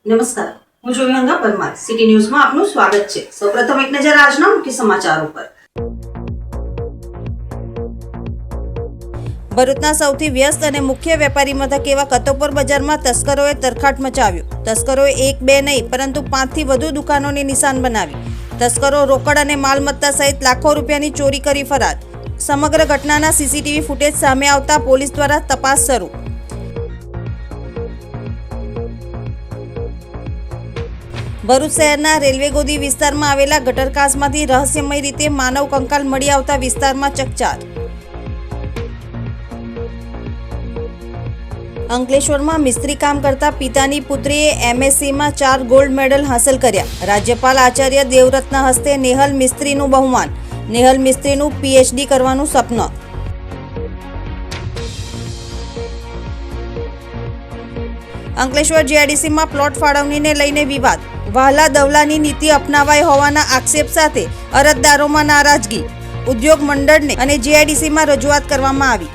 નમસ્કાર, હું જોયંગા પરમાર. સિટી ન્યૂઝમાં આપનું સ્વાગત છે. સૌપ્રથમ એક નજર આજના મુખ્ય સમાચારો પર. ભરૂચના સૌથી વ્યસ્ત અને મુખ્ય વેપારી મથક એવા કતોપર બજારમાં તસ્કરોએ તરખાટ મચાવ્યો. તસ્કરોએ એક બે નહીં પરંતુ 5 થી વધુ દુકાનોને નિશાન બનાવી. તસ્કરો રોકડ અને માલમત્તા સહિત લાખો રૂપિયાની ચોરી કરી ફરાર. સમગ્ર ઘટનાના સીસીટીવી ફૂટેજ સામે આવતા પોલીસ દ્વારા તપાસ શરૂ. ભરૂચ શહેરના રેલવે ગોદી વિસ્તારમાં આવેલા ગટરકાસમાંથી રહસ્યમય રીતે માનવ કંકાલ મળી આવતા વિસ્તારમાં ચકચાર. અંકલેશ્વરમાં મિસ્ત્રી કામ કરતા પિતાની પુત્રીએ એમએસસીમાં 4 ગોલ્ડ મેડલ હાંસલ કર્યા. રાજ્યપાલ આચાર્ય દેવવ્રતના હસ્તે નેહલ મિસ્ત્રીનું બહુમાન. નેહલ મિસ્ત્રીનું પીએચડી કરવાનું સપનું. અંકલેશ્વર જીઆઈડીસીમાં પ્લોટ ફાળવણીને લઈને વિવાદ. વહાલા દવલાની નીતિ અપનાવાઈ હોવાના આક્ષેપ સાથે અરજદારોમાં નારાજગી. ઉદ્યોગ મંડળને અને જીઆઈડીસીમાં રજૂઆત કરવામાં આવી.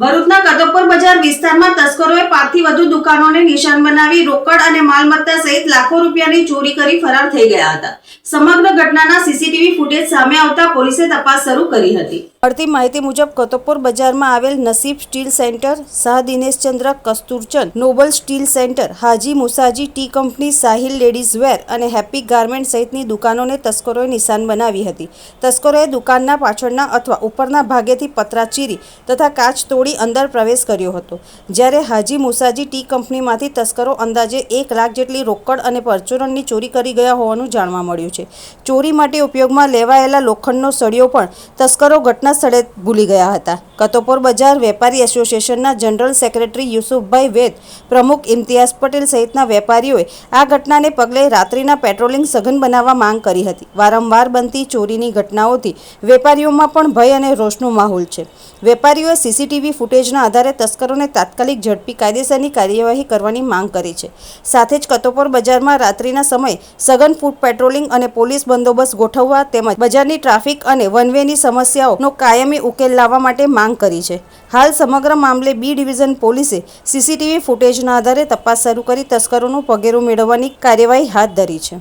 ભરૂચના કતોપર બજાર વિસ્તારમાં તસ્કરોએ 5 થી વધુ દુકાનોને નિશાન બનાવી રોકડ અને માલમત્તા સહિત લાખો રૂપિયાની ચોરી કરી ફરાર થઈ ગયા હતા. સમગ્ર ઘટનાના સીસીટીવી ફૂટેજ સામે આવતા પોલીસે તપાસ શરૂ કરી હતી. મળતી માહિતી મુજબ કતોપર બજારમાં આવેલ Naseeb steel centre, Shah Dineshchandra Kasturchand noble steel centre, Haji Musaji tea company, Sahil ladies wear અને હેપી ગાર્મેન્ટ સહિતની દુકાનોને તસ્કરોએ નિશાન બનાવી હતી. તસ્કરોએ દુકાનના પાછળના અથવા ઉપરના ભાગેથી પતરા ચીરી તથા કાચ તોડી અંદર પ્રવેશ કર્યો હતો. જ્યારે હાજી મુસાજી ટી કંપનીમાંથી તસ્કરો અંદાજે 1 લાખ જેટલી રોકડ અને પરચુરણની ચોરી કરી ગયા હોવાનું જાણવા મળ્યું છે. ચોરી માટે ઉપયોગમાં લેવાયેલા લોખંડનો સળિયો પણ તસ્કરો ઘટના સ્થળે ભૂલી ગયા હતા. કતોપર બજાર વેપારી એસોસિએશનના જનરલ સેક્રેટરી યુસુફભાઈ વેદ, પ્રમુખ ઇમ્તિયાઝ પટેલ સહિતના વેપારીઓએ આ ઘટનાને પગલે રાત્રિના પેટ્રોલિંગ સઘન બનાવવા માંગ કરી હતી. વારંવાર બનતી ચોરીની ઘટનાઓથી વેપારીઓમાં પણ ભય અને રોષનો માહોલ છે. વેપારીઓએ સીસીટીવી ફૂટેજના આધારે તસ્કરોને તાત્કાલિક ઝડપી કાયદેસરની કાર્યવાહી કરવાની માંગ કરી છે. સાથે જ કતોપર બજારમાં રાત્રિના સમયે સઘન ફૂટ પેટ્રોલિંગ અને પોલીસ બંદોબસ્ત ગોઠવવા તેમજ બજારની ટ્રાફિક અને વન વેની સમસ્યાઓનો કાયમી ઉકેલ લાવવા માટે માંગ કરી છે. હાલ સમગ્ર મામલે બી ડિવિઝન પોલીસે સીસીટીવી ફૂટેજના આધારે તપાસ શરૂ કરી તસ્કરોનું પગેરું મેળવવાની કાર્યવાહી હાથ ધરી છે.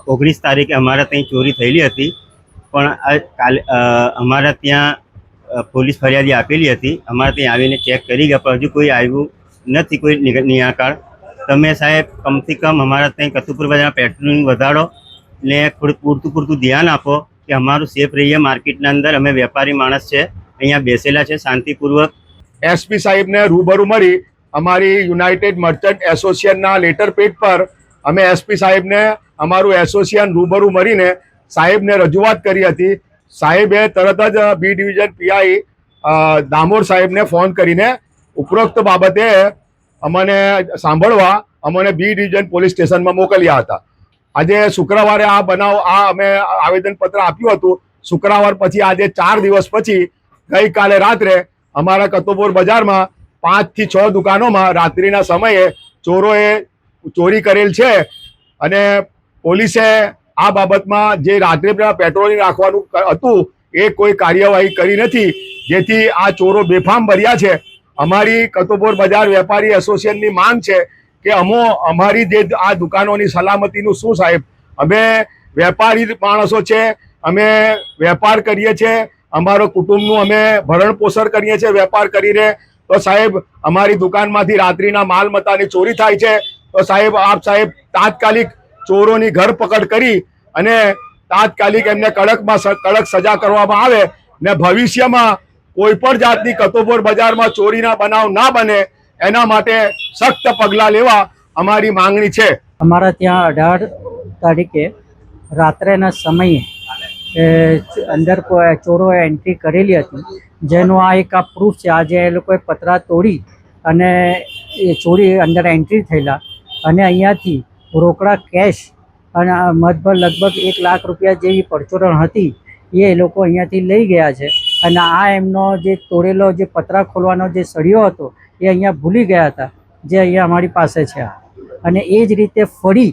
19 તારીખે અમારા ત્યાં ચોરી થયેલી હતી, પણ કાલે અમારા ત્યાં પોલીસ ફરિયાદી આપેલી હતી. અમારે ત્યાં આવીને ચેક કરી ગયા, પણ હજુ કોઈ આવ્યું નથી, કોઈ નિરાકરણ. તમે સાહેબ કમથી કમ અમારા ત્યાં કતોપર બજારમાં પેટ્રોલિંગ વધારો ને પૂરતું ધ્યાન આપો કે અમારું સેફ રહીએ. માર્કેટના અંદર અમે વેપારી માણસ છે, અહીંયા બેસેલા છે શાંતિપૂર્વક. એસપી સાહેબને રૂબરૂ મળી અમારી યુનાઇટેડ મર્ચન્ટ એસોસિએશનના લેટર પેડ પર અમે એસપી સાહેબને અમારું એસોસિએશન રૂબરૂ મળીને સાહેબને રજૂઆત કરી હતી. સાહેબે તરત જ બી ડિવિઝન પીઆઈ દામોર સાહેબને ફોન કરીને ઉપરોક્ત બાબતે અમને સાંભળવા અમને બી ડિવિઝન પોલીસ સ્ટેશનમાં મોકલ્યા હતા. આજે શુક્રવારે આ બનાવ અમે આવેદનપત્ર આપ્યું હતું. શુક્રવાર પછી આજે 4 દિવસ પછી ગઈકાલે રાત્રે અમારા કતોપર બજારમાં 5 થી 6 દુકાનોમાં રાત્રિના સમયે ચોરોએ ચોરી કરેલ છે અને પોલીસે આ બાબતમાં જે રાત્રે પેટ્રોલિંગ રાખવાનું હતું એ કોઈ કાર્યવાહી કરી નથી, જેથી આ ચોરો બેફામ ભર્યા છે. અમારી કતોપર બજાર વેપારી એસોસિએશનની માંગ છે કે અમારી જે આ દુકાનોની સલામતીનું શું સાહેબ? અમે વેપારી માણસો છે, અમે વેપાર કરીએ છીએ, અમારો કુટુંબનું અમે ભરણ પોષણ કરીએ છીએ વેપાર કરીને. તો સાહેબ અમારી દુકાનમાંથી રાત્રિના માલમત્તાની ચોરી થાય છે. તો સાહેબ આપ સાહેબ તાત્કાલિક ચોરોની ધરપકડ કરી અને તાત્કાલિક એમને કડક સજા કરવામાં આવે ને ભવિષ્યમાં કોઈ પણ જાતની કતોપર બજારમાં ચોરીના બનાવ ના બને એના માટે સખ્ત પગલાં લેવા અમારી માંગણી છે. અમારા ત્યાં 18 તારીખે રાત્રેના સમયે અંદર ચોરોએ એન્ટ્રી કરેલી હતી, જેનો આ એક પ્રૂફ છે. આજે એ લોકોએ પતરા તોડી અને એ ચોરી અંદર એન્ટ્રી થયેલા અને અહીંયાથી રોકડા કેશ અને લગભગ 1 લાખ રૂપિયા જેવી પરચુરણ હતી એ લોકો અહીંયાથી લઈ ગયા છે. અને આ એમનો જે તોડેલો જે પતરા ખોલવાનો જે સળિયો હતો એ અહીંયા ભૂલી ગયા હતા, જે અહીંયા અમારી પાસે છે. અને એ જ રીતે ફરી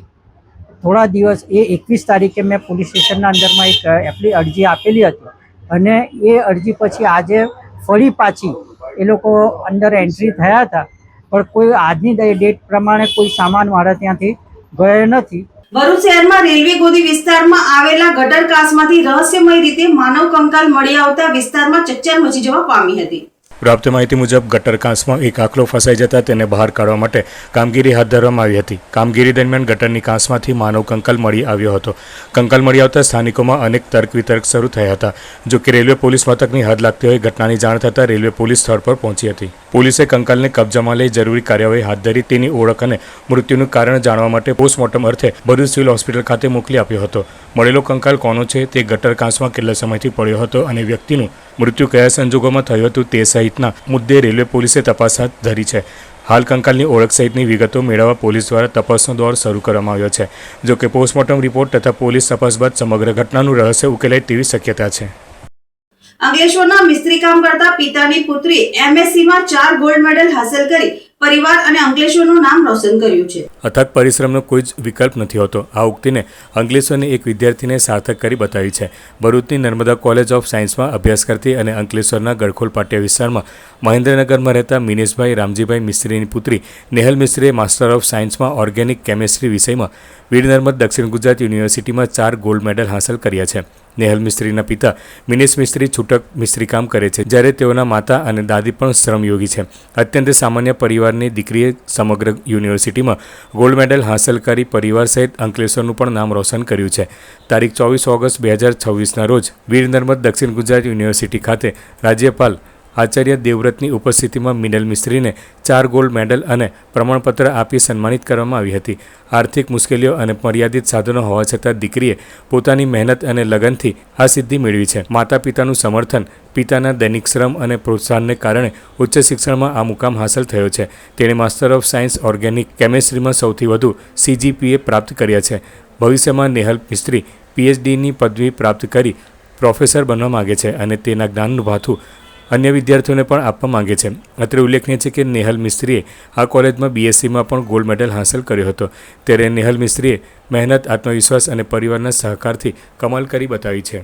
થોડા દિવસ એ 21 તારીખે મેં પોલીસ સ્ટેશનના અંદરમાં એક અરજી આપેલી હતી અને એ અરજી પછી આજે ફરી પાછી એ લોકો અંદર એન્ટ્રી થયા હતા, પણ કોઈ આજની ડેટ પ્રમાણે કોઈ સામાન મારા ત્યાંથી ગયો નથી. ભરૂચ શહેરમાં રેલવે ગોદી વિસ્તારમાં આવેલા ગટર કાચમાંથી રહસ્યમય રીતે માનવ કંકાલ મળી આવતા વિસ્તારમાં ચકચાર મચી જવા પામી હતી. પ્રાપ્ત માહિતી મુજબ ગટર કાંસમાં એક આંકડો ફસાઈ જતા તેને બહાર કાઢવા માટે કામગીરી હાથ ધરવામાં આવી હતી. કામગીરી દરમિયાન ગટરની કાંસમાંથી માનવ કંકાલ મળી આવ્યો હતો. કંકાલ મળી આવતા સ્થાનિકોમાં અનેક તર્ક વિતર્ક શરૂ થયા હતા. જો કે રેલવે પોલીસ મથકની હદ લાગતી હોય ઘટનાની જાણ થતાં રેલવે પોલીસ સ્થળ પર પહોંચી હતી. પોલીસે કંકાલને કબજામાં લઈ જરૂરી કાર્યવાહી હાથ ધરી તેની ઓળખ અને મૃત્યુનું કારણ જાણવા માટે પોસ્ટમોર્ટમ અર્થે ભરૂચ સિવિલ હોસ્પિટલ ખાતે મોકલી આપ્યો હતો. મળેલો કંકાલ કોનો છે, તે ગટર કાંસમાં કેટલા સમયથી પડ્યો હતો અને વ્યક્તિનું મૃત્યુ કયા સંજોગોમાં થયું હતું તે સહિતના મુદ્દે રેલવે પોલીસે તપાસ હાથ ધરી છે. હાલ કંકાલની ઓળખ સહિતની વિગતો મેળવવા પોલીસ દ્વારા તપાસનો દોર શરૂ કરવામાં આવ્યો છે. જો કે પોસ્ટમોર્ટમ રિપોર્ટ તથા પોલીસ તપાસ બાદ સમગ્ર ઘટનાનું રહસ્ય ઉકેલાય તેવી શક્યતા છે. અંકલેશ્વરના મિસ્ત્રી કામ કરતા પિતાની પુત્રી MSc માં 4 ગોલ્ડ મેડલ હાંસલ કરી પરિવાર અને અંકલેશ્વરનું નામ રોશન કર્યું છે. અથાગ પરિશ્રમનો કોઈ જ વિકલ્પ નથી હોતો. આ ઉક્તિને અંકલેશ્વરની એક વિદ્યાર્થીને સાર્થક કરી બતાવી છે. ભરૂચની નર્મદા કોલેજ ઓફ સાયન્સમાં અભ્યાસ કરતી અને અંકલેશ્વરના ગડખોલ પાટિયા વિસ્તારમાં મહેન્દ્રનગરમાં રહેતા મિનેશભાઈ રામજીભાઈ મિસ્ત્રીની પુત્રી નેહલ મિસ્ત્રીએ માસ્ટર ઓફ સાયન્સમાં ઓર્ગેનિક કેમેસ્ટ્રી વિષયમાં વીર નર્મદ દક્ષિણ ગુજરાત યુનિવર્સિટીમાં 4 ગોલ્ડ મેડલ હાંસલ કર્યા છે. નેહલ મિસ્ત્રીના પિતા મિનેશ મિસ્ત્રી છૂટક મિસ્ત્રી કામ કરે છે, જ્યારે તેઓના માતા અને દાદી પણ શ્રમયોગી છે. અત્યંત સામાન્ય પરિવારની દીકરીએ સમગ્ર યુનિવર્સિટીમાં ગોલ્ડ મેડલ હાંસલ કરી પરિવાર સહિત અંકલેશ્વરનું પણ નામ રોશન કર્યું છે. તારીખ 24 ઓગસ્ટ 2026ના રોજ વીર નર્મદ દક્ષિણ ગુજરાત યુનિવર્સિટી ખાતે રાજ્યપાલ આચાર્ય દેવવ્રતની ઉપસ્થિતિમાં મિનેલ મિસ્ત્રીને 4 ગોલ્ડ મેડલ અને પ્રમાણપત્ર આપી સન્માનિત કરવામાં આવી હતી. આર્થિક મુશ્કેલીઓ અને મર્યાદિત સાધનો હોવા છતાં દીકરીએ પોતાની મહેનત અને લગનથી આ સિદ્ધિ મેળવી છે. માતા પિતાનું સમર્થન, પિતાના દૈનિક શ્રમ અને પ્રોત્સાહનને કારણે ઉચ્ચ શિક્ષણમાં આ મુકામ હાંસલ થયો છે. તેણે માસ્ટર ઓફ સાયન્સ ઓર્ગેનિક કેમેસ્ટ્રીમાં સૌથી વધુ CGPA પ્રાપ્ત કર્યા છે. ભવિષ્યમાં નેહલ મિસ્ત્રી PhDની પદવી પ્રાપ્ત કરી પ્રોફેસર બનવા માગે છે અને તેના જ્ઞાનનું ભાથું અન્ય વિદ્યાર્થીઓને પણ આપવા માંગે છે. અત્રે ઉલ્લેખનીય છે કે નેહલ મિસ્ત્રીએ આ કોલેજમાં BScમાં પણ ગોલ્ડ મેડલ હાંસલ કર્યો હતો. ત્યારે નેહલ મિસ્ત્રીએ મહેનત, આત્મવિશ્વાસ અને પરિવારના સહકારથી કમાલ કરી બતાવી છે.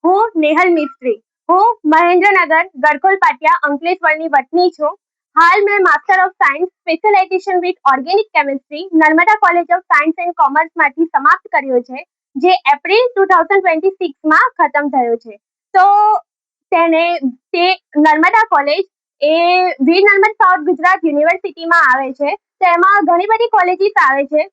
હું નેહલ મિસ્ત્રી, હું મહેન્દ્રનગર ગડખોલ પાટિયા અંકલેશ્વરની વતની છું. હાલ મેં master of science specialisation with organic chemistry Narmada college of science and કોમર્સમાંથી સમાપ્ત કર્યો છે, જે એપ્રિલ 2026માં ખતમ થયો છે. તો તે નર્મદા કોલેજ એ વીર નર્મદ સાઉથ ગુજરાત યુનિવર્સિટીમાં આવે છે. તેમાં ઘણી બધી કોલેજીસ આવે છે.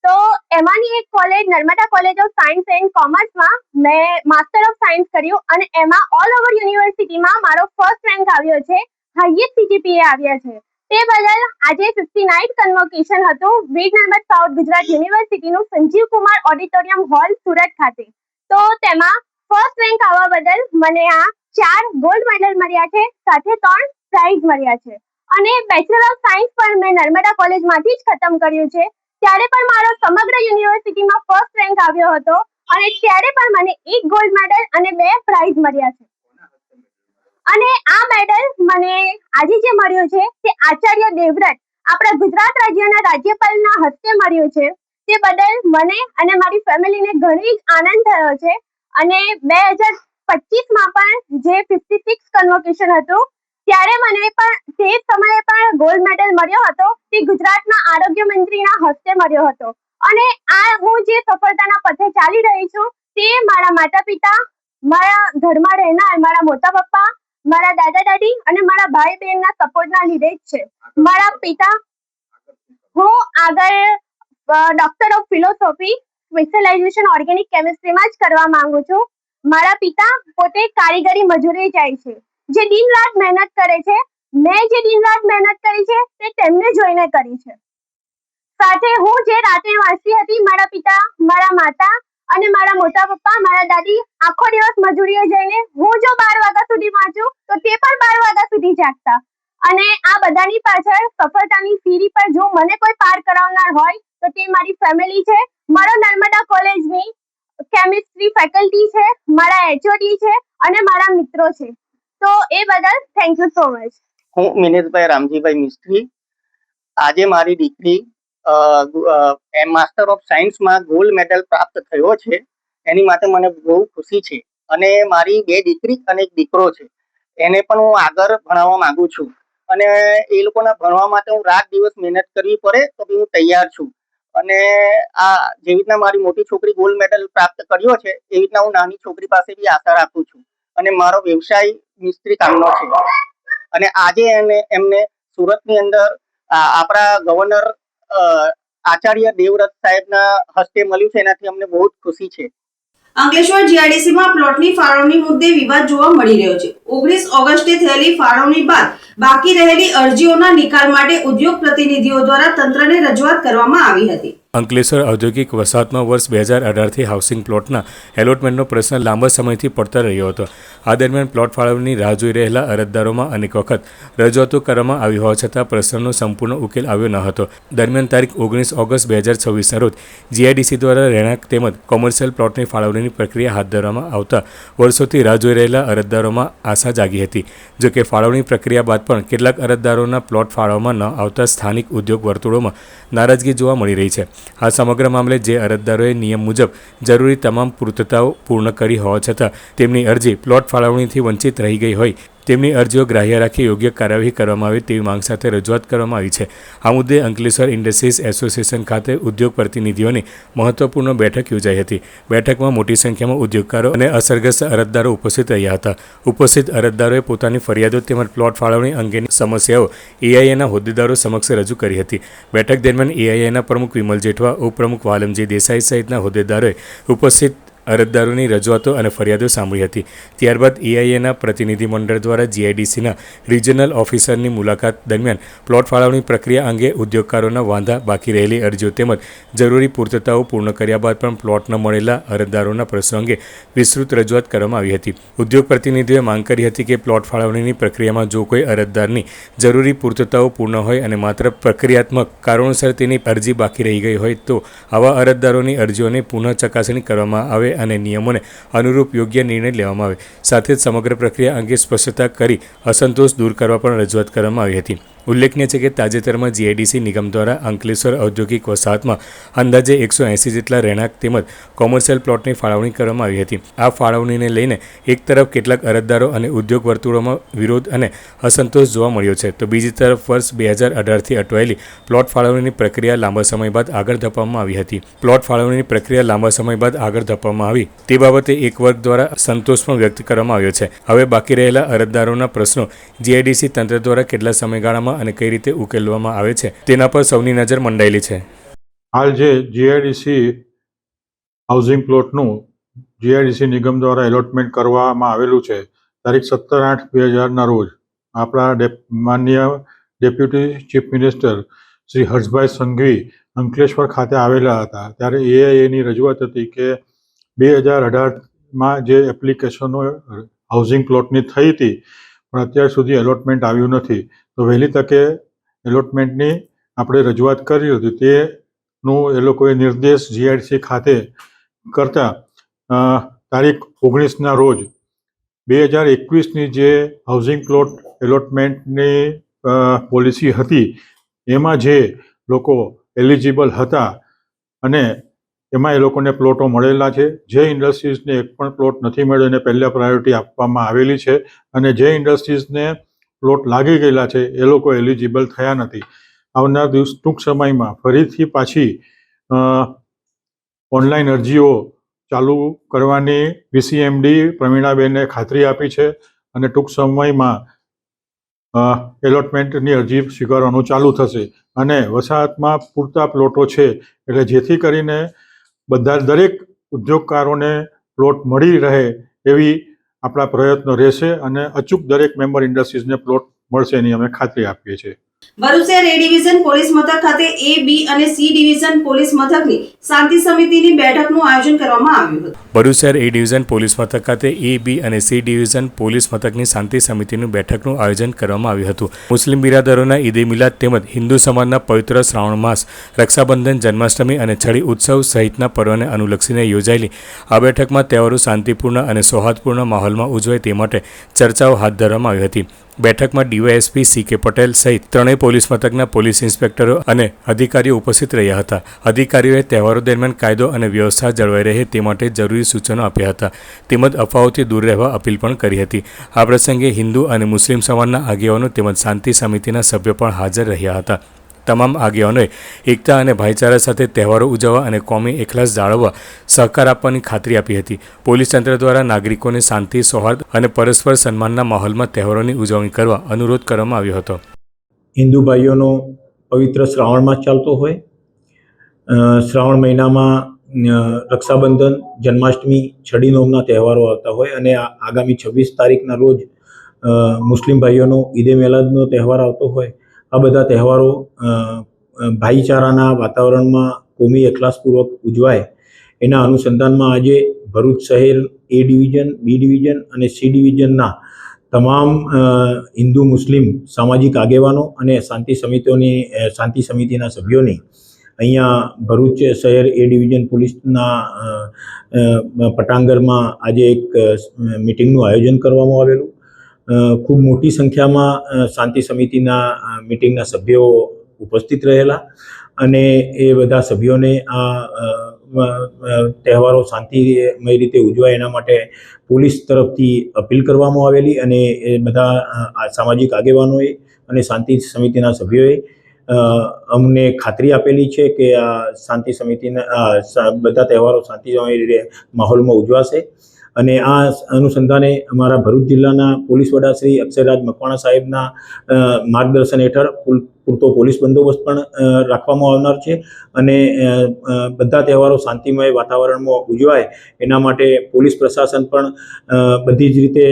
તો એમાંની એક college Narmada college of science and કોમર્સમાં મેં માસ્ટર ઓફ સાયન્સ કર્યું અને એમાં ઓલ ઓવર યુનિવર્સિટીમાં મારો ફર્સ્ટ રેન્ક આવ્યો છે, હાઈએસ્ટ CGPA આવ્યા છે. તે બદલ આજે 59th કન્વોકેશન હતું વીર નર્મદ સાઉથ ગુજરાત યુનિવર્સિટીનું સંજીવ કુમાર ઓડિટોરિયમ હોલ સુરત ખાતે. તો તેમાં ફર્સ્ટ રેન્ક આવવા બદલ મને આ 4 ગોલ્ડ મેડલ મળ્યા છે, સાથે 3 પ્રાઇઝ મળ્યા છે. અને બેચલર ઓફ સાયન્સ પણ મેં નર્મદા કોલેજમાંથી જ ખતમ કર્યું છે. ત્યારે પણ મારો સમગ્ર યુનિવર્સિટીમાં ફર્સ્ટ રેન્ક આવ્યો હતો અને ત્યારે પણ મને 1 ગોલ્ડ મેડલ અને 2 પ્રાઇઝ મળ્યા છે. અને આ મેડલ મને આજે જે મળ્યો છે તે આચાર્ય દેવવ્રત આપણા ગુજરાત રાજ્યના રાજ્યપાલના હસ્તે મળ્યો છે. તે બદલ મને અને મારી ફેમિલીને ઘણી જ આનંદ થયો છે. અને 2025માં પણ જે 56 કન્વોકેશન હતું ત્યારે મને પણ તે સમયે પણ ગોલ્ડ મેડલ મળ્યો હતો. તે ગુજરાતના આરોગ્ય મંત્રીના હસ્તે મળ્યો હતો. અને આ હું જે સફળતાના પથે ચાલી રહી છું તે મારા માતા પિતા, મારા ઘરમાં રહેનાર મારા મોટા પપ્પા, મારા દાદા દાદી અને મારા ભાઈ બહેનના સપોર્ટના લીધે જ છે. મારા પિતા, હું આગળ doctor of philosophy specialisation organic કેમિસ્ટ્રીમાં જ કરવા માંગુ છું. મારા પિતા પોતે કારીગરી મજૂરી જાય છે, જે દિન રાત મહેનત કરે છે. મેં જે દિન રાત મહેનત કરી છે તે તેમને જોઈને કરી છે. સાથે હું જે રાતે વાંચતી હતી, મારા પિતા, મારા માતા અને મારા મોટા પપ્પા, મારા દાદી આખો દિવસ મજૂરીએ જઈને હું જો 12 વાગ્યા સુધી વાંચું તો તે પણ 12 વાગ્યા સુધી જાગતા. અને આ બધાની પાછળ સફળતાની સીડી પર જો મને કોઈ પાર કરાવનાર હોય તો તે મારી ફેમિલી છે, મારો નર્મદા કોલેજની કેમિસ્ટ્રી ફેકલ્ટી છે, મારા HOD છે અને મારા મિત્રો છે. તો એ બદલ થેન્ક યુ સો મચ. હું મિનેશભાઈ રામજીભાઈ મિસ્ત્રી. આજે મારી દીકરી માસ્ટર ઓફ સાયન્સમાં ગોલ્ડ મેડલ પ્રાપ્ત થયો છે. એની માટે મને બહુ ખુશી છે. અને મારી 2 દીકરી અને 1 દીકરો છે. એને પણ હું આગળ ભણાવવા માંગુ છું અને એ લોકોના ભણવા માટે હું રાત દિવસ મહેનત કરવી પડે તો બી હું તૈયાર છું. અને આ જેવી રીતના મારી મોટી છોકરી ગોલ્ડ મેડલ પ્રાપ્ત કર્યો છે એવી રીતના હું નાની છોકરી પાસે બી આશા રાખું છું અને મારો વ્યવસાય મિસ્ત્રી કામનો છે. અને આજે એમને સુરતની અંદર આપણા ગવર્નર આચાર્ય દેવવ્રત સાહેબના હસ્તે મળ્યું છે, એનાથી અમને બહુ જ ખુશી છે. અંકલેશ્વર જીઆઈડીસીમાં પ્લોટની ફાળવણી મુદ્દે વિવાદ જોવા મળી રહ્યો છે. 19 ઓગસ્ટે થયેલી ફાળવણી બાદ બાકી રહેલી અરજીઓના નિકાલ માટે ઉદ્યોગ પ્રતિનિધિઓ દ્વારા તંત્રને રજૂઆત કરવામાં આવી હતી. અંકલેશ્વર ઔદ્યોગિક વસાહતમાં વર્ષ 2018થી હાઉસિંગ પ્લોટના એલોટમેન્ટનો પ્રશ્ન લાંબા સમયથી પડતર રહ્યો હતો. આ દરમિયાન પ્લોટ ફાળવણીની રાહ જોઈ રહેલા અરજદારોમાં અનેક વખત રજૂઆતો કરવામાં આવી હોવા છતાં પ્રશ્નનો સંપૂર્ણ ઉકેલ આવ્યો ન હતો. દરમિયાન તારીખ 19 ઓગસ્ટ 2026ના રોજ જીઆઈડીસી દ્વારા રહેણાંક તેમજ કોમર્શિયલ પ્લોટની ફાળવણીની પ્રક્રિયા હાથ ધરવામાં આવતા વર્ષોથી રાહ જોઈ રહેલા અરજદારોમાં આશા જાગી હતી. જોકે ફાળવણી પ્રક્રિયા બાદ પણ કેટલાક અરજદારોના પ્લોટ ફાળવવામાં ન આવતા સ્થાનિક ઉદ્યોગ વર્તુળોમાં નારાજગી જોવા મળી રહી છે. આ સમગ્ર મામલે જે અરજદારોએ નિયમ મુજબ જરૂરી તમામ પૂર્તતાઓ પૂર્ણ કરી હોવા છતાં તેમની અરજી પ્લોટ ફાળવણીથી વંચિત રહી ગઈ હોય તેમની અરજીઓ ગ્રાહ્ય રાખી યોગ્ય કાર્યવાહી કરવામાં આવે તેવી માંગ સાથે રજૂઆત કરવામાં આવી છે. આ મુદ્દે અંકલેશ્વર ઇન્ડસ્ટ્રીઝ એસોસિએશન ખાતે ઉદ્યોગ પ્રતિનિધિઓની મહત્વપૂર્ણ બેઠક યોજાઈ હતી. બેઠકમાં મોટી સંખ્યામાં ઉદ્યોગકારો અને અસરગ્રસ્ત અરજદારો ઉપસ્થિત રહ્યા હતા. ઉપસ્થિત અરજદારોએ પોતાની ફરિયાદો તેમજ પ્લોટ ફાળવણી અંગેની સમસ્યાઓ એઆઈએના હોદ્દેદારો સમક્ષ રજૂ કરી હતી. બેઠક દરમિયાન એઆઈએના પ્રમુખ વિમલ જેઠવા, ઉપપ્રમુખ વાલમજી દેસાઈ સહિતના હોદ્દેદારોએ ઉપસ્થિત અરજદારોની રજૂઆતો અને ફરિયાદો સાંભળી હતી. ત્યારબાદ એઆઈએના પ્રતિનિધિમંડળ દ્વારા જીઆઈડીસીના રિજનલ ઓફિસરની મુલાકાત દરમિયાન પ્લોટ ફાળવણી પ્રક્રિયા અંગે ઉદ્યોગકારોના વાંધા, બાકી રહેલી અરજીઓ તેમજ જરૂરી પૂર્તતાઓ પૂર્ણ કર્યા બાદ પણ પ્લોટ ન મળેલા અરજદારોના પ્રશ્નો અંગે વિસ્તૃત રજૂઆત કરવામાં આવી હતી. ઉદ્યોગ પ્રતિનિધિઓએ માંગ કરી હતી કે પ્લોટ ફાળવણીની પ્રક્રિયામાં જો કોઈ અરજદારની જરૂરી પૂર્તતાઓ પૂર્ણ હોય અને માત્ર પ્રક્રિયાત્મક કારણોસર તેની અરજી બાકી રહી ગઈ હોય તો આવા અરજદારોની અરજીઓની પુનઃ ચકાસણી કરવામાં આવે અને નિયમોને અનુરૂપ યોગ્ય નિર્ણય લેવામાં આવે. સાથે જ સમગ્ર પ્રક્રિયા અંગે સ્પષ્ટતા કરી અસંતોષ દૂર કરવા પણ રજૂઆત કરવામાં આવી હતી. ઉલ્લેખનીય છે કે તાજેતરમાં જીઆઈડીસી નિગમ દ્વારા અંકલેશ્વર ઔદ્યોગિક વસાહતમાં અંદાજે 180 જેટલા રહેણાંક તેમજ કોમર્શિયલ પ્લોટની ફાળવણી કરવામાં આવી હતી. આ ફાળવણીને લઈને એક તરફ કેટલાક અરજદારો અને ઉદ્યોગ વર્તુળોમાં વિરોધ અને અસંતોષ જોવા મળ્યો છે તો બીજી તરફ વર્ષ 2018થી અટવાયેલી પ્લોટ ફાળવણીની પ્રક્રિયા લાંબા સમય બાદ આગળ ધપાવવામાં આવી હતી. પ્લોટ ફાળવણીની પ્રક્રિયા લાંબા સમય બાદ આગળ ધપાવવામાં આવી તે બાબતે એક વર્ગ દ્વારા સંતોષ પણ વ્યક્ત કરવામાં આવ્યો છે. હવે બાકી રહેલા અરજદારોના પ્રશ્નો જીઆઈડીસી તંત્ર દ્વારા કેટલા સમયગાળામાં અને કઈ રીતે ઉકેલવામાં આવે છે તેના પર સૌની નજર મંડાયેલી છે. હાલ જે જીઆઈડીસી હાઉસિંગ પ્લોટનું જીઆઈડીસી નિગમ દ્વારા એલોટમેન્ટ કરવામાં આવેલું છે, તારીખ 17/8/2000ના રોજ આપણા માનનીય deputy chief minister Shri Harshbhai Sanghvi Ankleshwar ખાતે આવેલા હતા. ત્યારે એઆઈએની રજૂઆત હતી કે 2018માં જે એપ્લિકેશનો હાઉસિંગ પ્લોટની થઈ હતી પણ અત્યાર સુધી એલોટમેન્ટ આવ્યું નથી, તો વહેલી તકે એલોટમેન્ટની આપણે રજૂઆત કરી હતી. તેનું એ લોકોએ નિર્દેશ જીઆઈડીસી ખાતે કરતા તારીખ 19ના રોજ 2021ની જે હાઉસિંગ પ્લોટ એલોટમેન્ટની પોલિસી હતી એમાં જે લોકો એલિજિબલ હતા અને એમાં એ લોકોને પ્લોટો મળેલા છે. જે ઇન્ડસ્ટ્રીઝને એક પણ પ્લોટ નથી મળ્યો એને પહેલાં પ્રાયોરિટી આપવામાં આવેલી છે અને જે ઇન્ડસ્ટ્રીઝને પ્લોટ લાગી ગયેલા છે એ લોકો એલિજિબલ થયા નથી. આવનાર ટૂંક સમયમાં ફરીથી પાછી ઓનલાઈન અરજીઓ ચાલુ કરવાની વીસીએમડી પ્રવીણાબેને ખાતરી આપી છે અને ટૂંક સમયમાં એલોટમેન્ટની અરજી સ્વીકારવાનું ચાલુ થશે અને વસાહતમાં પૂરતા પ્લોટો છે એટલે જેથી કરીને દરેક ઉદ્યોગકારોને પ્લોટ મળી રહે એવી આપણા પ્રયત્નો રહેશે અને અચૂક દરેક મેમ્બર ઇન્ડસ્ટ્રીઝને પ્લોટ મળશે એની અમે ખાતરી આપીએ છીએ. ભરૂચ શહેર એ ડિવિઝન પોલીસ મથક ખાતે એ, બી અને સી ડિવિઝન પોલીસ મથકની શાંતિ સમિતિની બેઠકનું આયોજન કરવામાં આવ્યું હતું. ભરૂચ શહેર એ ડિવિઝન પોલીસ મથક ખાતે એ, બી અને સી ડિવિઝન પોલીસ મથકની શાંતિ સમિતિની બેઠકનું આયોજન કરવામાં આવ્યું હતું. મુસ્લિમ બિરાદરોના ઈદે મિલાદ તેમજ હિન્દુ સમાજના પવિત્ર શ્રાવણ માસ, રક્ષાબંધન, જન્માષ્ટમી અને છડી ઉત્સવ સહિતના પર્વને અનુલક્ષીને યોજાયેલી આ બેઠકમાં તહેવારો શાંતિપૂર્ણ અને સૌહાર્દપૂર્ણ માહોલમાં ઉજવાય તે માટે ચર્ચાઓ હાથ ધરવામાં આવી હતી. બેઠકમાં ડીવાયએસપી CK પટેલ સહિત ત્રણેય પોલીસ મથકના પોલીસ ઇન્સ્પેક્ટરો અને અધિકારીઓ ઉપસ્થિત રહ્યા હતા. અધિકારીઓએ તહેવારો દરમિયાન કાયદો અને વ્યવસ્થા જળવાઈ રહે તે માટે જરૂરી સૂચનો આપ્યા હતા તેમજ અફવાઓથી દૂર રહેવા અપીલ પણ કરી હતી. આ પ્રસંગે હિન્દુ અને મુસ્લિમ સમાજના આગેવાનો તેમજ શાંતિ સમિતિના સભ્યો પણ હાજર રહ્યા હતા. તમામ આગેવાનોએ એકતા અને ભાઈચારા સાથે તહેવારો ઉજવવા અને કોમી એકલાસ જાળવવા સહકાર આપવાની ખાતરી આપી હતી. પોલીસ તંત્ર દ્વારા નાગરિકોને શાંતિ, સૌહાર્દ અને પરસ્પર સન્માનના માહોલમાં તહેવારોની ઉજવણી કરવા અનુરોધ કરવામાં આવ્યો હતો. હિન્દુ ભાઈઓનો પવિત્ર શ્રાવણ માસ ચાલતો હોય. શ્રાવણ મહિનામાં રક્ષાબંધન, જન્માષ્ટમી, છડી નોમના તહેવારો આવતા હોય અને આગામી 26 તારીખના રોજ મુસ્લિમ ભાઈઓનો ઈદે મિલાદનો તહેવાર આવતો હોય. આ બધા તહેવારો ભાઈચારાના વાતાવરણમાં કોમી એકલાસપૂર્વક ઉજવાય એના અનુસંધાનમાં આજે ભરૂચ શહેર A ડિવિઝન, B ડિવિઝન અને C ડિવિઝનના તમામ હિન્દુ મુસ્લિમ સામાજિક આગેવાનો અને શાંતિ સમિતિના સભ્યોની અહીંયા ભરૂચ શહેર A ડિવિઝન પોલીસના પટાંગણમાં આજે એક મિટિંગનું આયોજન કરવામાં આવેલું. ખૂબ મોટી સંખ્યામાં શાંતિ સમિતિના મિટિંગના સભ્યો ઉપસ્થિત રહેલા અને એ બધા સભ્યોને આ તહેવારો શાંતિમય રીતે ઉજવાય એના માટે પોલીસ તરફથી અપીલ કરવામાં આવેલી અને એ બધા સામાજિક આગેવાનોએ અને શાંતિ સમિતિના સભ્યોએ અમને ખાતરી આપેલી છે કે આ શાંતિ સમિતિના બધા તહેવારો શાંતિમય માહોલમાં ઉજવાશે. અને આ અનુસંધાને અમારા ભરૂચ જિલ્લાના પોલીસ વડા શ્રી અક્ષયરાજ મકવાણા સાહેબના માર્ગદર્શન હેઠળ પૂરતો પોલીસ બંદોબસ્ત પણ રાખવામાં આવનાર છે અને બધા તહેવારો શાંતિમય વાતાવરણમાં ઉજવાય એના માટે પોલીસ પ્રશાસન પણ બધી જ રીતે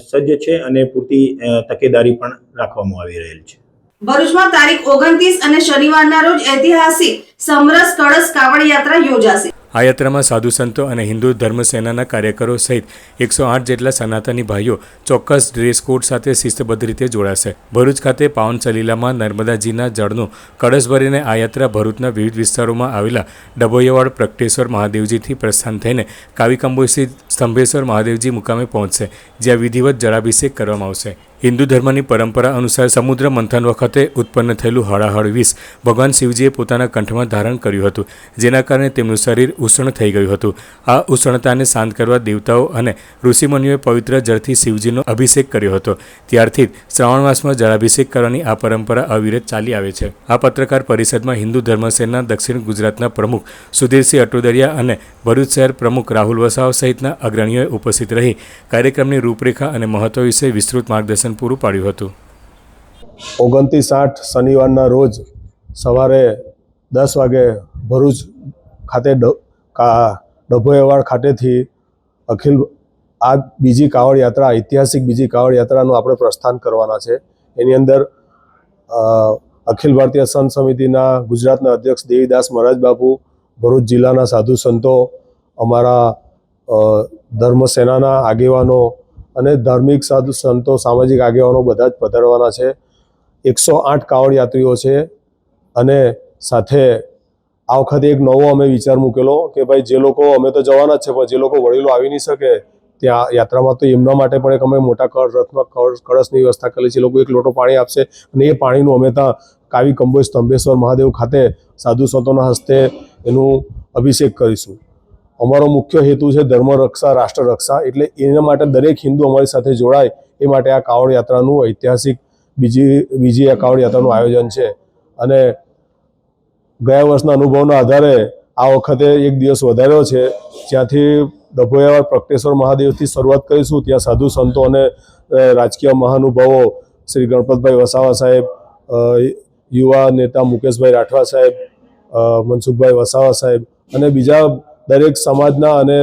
સજ્જ છે અને પૂરતી તકેદારી પણ રાખવામાં આવી રહેલ છે. ભરૂચમાં તારીખ 29 અને શનિવારના રોજ ઐતિહાસિક સમરસ કળશ કાવડ યાત્રા યોજાશે. આ યાત્રામાં સાધુ સંતો અને હિન્દુ ધર્મ સેનાના કાર્યકરો સહિત 108 જેટલા સનાતની ભાઈઓ ચોક્કસ ડ્રેસ કોડ સાથે શિસ્તબદ્ધ રીતે જોડાશે. ભરૂચ ખાતે પાવન સલીલામાં નર્મદાજીના જળનું કળશ ભરીને આ યાત્રા ભરૂચના વિવિધ વિસ્તારોમાં આવેલા ડભોઈયાવાડ પ્રગટેશ્વર મહાદેવજીથી પ્રસ્થાન થઈને કાવિકંબોઈ સ્તંભેશ્વર મહાદેવજી મુકામે પહોંચશે, જ્યાં વિધિવત જળાભિષેક કરવામાં આવશે. હિન્દુ ધર્મની પરંપરા અનુસાર સમુદ્ર મંથન વખતે ઉત્પન્ન થયેલું હળાહળ વિષ ભગવાન શિવજીએ પોતાના કંઠમાં ધારણ કર્યું હતું, જેના કારણે તેમનું શરીર ઉષ્ણ થઈ ગયું હતું. આ ઉષ્ણતાને શાંત કરવા દેવતાઓ અને ઋષિમુનિઓએ પવિત્ર જળથી શિવજીનો અભિષેક કર્યો હતો. ત્યારથી જ શ્રાવણ માસમાં જળાભિષેક કરવાની આ પરંપરા અવિરત ચાલી આવે છે. આ પત્રકાર પરિષદમાં હિન્દુ ધર્મસેના દક્ષિણ ગુજરાતના પ્રમુખ સુધીરસિંહ અટોદરિયા અને ભરૂચ શહેર પ્રમુખ રાહુલ વસાવા સહિતના અગ્રણીઓએ ઉપસ્થિત રહી કાર્યક્રમની રૂપરેખા અને મહત્વ વિશે વિસ્તૃત માર્ગદર્શન પૂરું પાડ્યું હતું. 29/8 શનિવારના રોજ સવારે 10 વાગે ભરૂચ ખાતે ડભોઈયાવાડ ખાતેથી આ બીજી કાવડ યાત્રા, ઐતિહાસિક બીજી કાવડ યાત્રાનું આપણે પ્રસ્થાન કરવાના છે. એની અંદર અખિલ ભારતીય સંત સમિતિના ગુજરાતના અધ્યક્ષ દેવીદાસ મહારાજ બાપુ, ભરૂચ જિલ્લાના સાધુ સંતો, અમારા ધર્મ સેનાના આગેવાનો અને ધાર્મિક સાધુ સંતો, સામાજિક આગેવાનો બધા જ પધારવાના છે. 108 કાવડ યાત્રીઓ છે અને સાથે આ વખતે એક નવો અમે વિચાર મૂકેલો કે ભાઈ જે લોકો, અમે તો જવાના જ છે પણ જે લોકો વડીલો આવી નહીં શકે ત્યાં યાત્રામાં, તો એમના માટે પણ એક અમે મોટા રથમાં કળશની વ્યવસ્થા કરેલી છે. લોકો 1 લોટો પાણી આપશે અને એ પાણીનું અમે ત્યાં કાવિકંબોઈ સ્તંભેશ્વર મહાદેવ ખાતે સાધુ સંતોના હસ્તે એનું અભિષેક કરીશું. અમારો મુખ્ય હેતુ છે ધર્મ રક્ષા, રાષ્ટ્ર રક્ષા. એટલે એના માટે દરેક હિન્દુ અમારી સાથે જોડાય એ માટે આ કાવડ યાત્રાનું ઐતિહાસિક બીજી આ કાવડ યાત્રાનું આયોજન છે. અને ગયા વર્ષના અનુભવના આધારે આ વખતે એક દિવસ વધાર્યો છે, જ્યાંથી ડભોઈયાવાડ પ્રગટેશ્વર મહાદેવથી શરૂઆત કરીશું. ત્યાં સાધુ સંતો અને રાજકીય મહાનુભાવો શ્રી ગણપતભાઈ વસાવા સાહેબ, યુવા નેતા મુકેશભાઈ રાઠવા સાહેબ, મનસુખભાઈ વસાવા સાહેબ અને બીજા દરેક સમાજના અને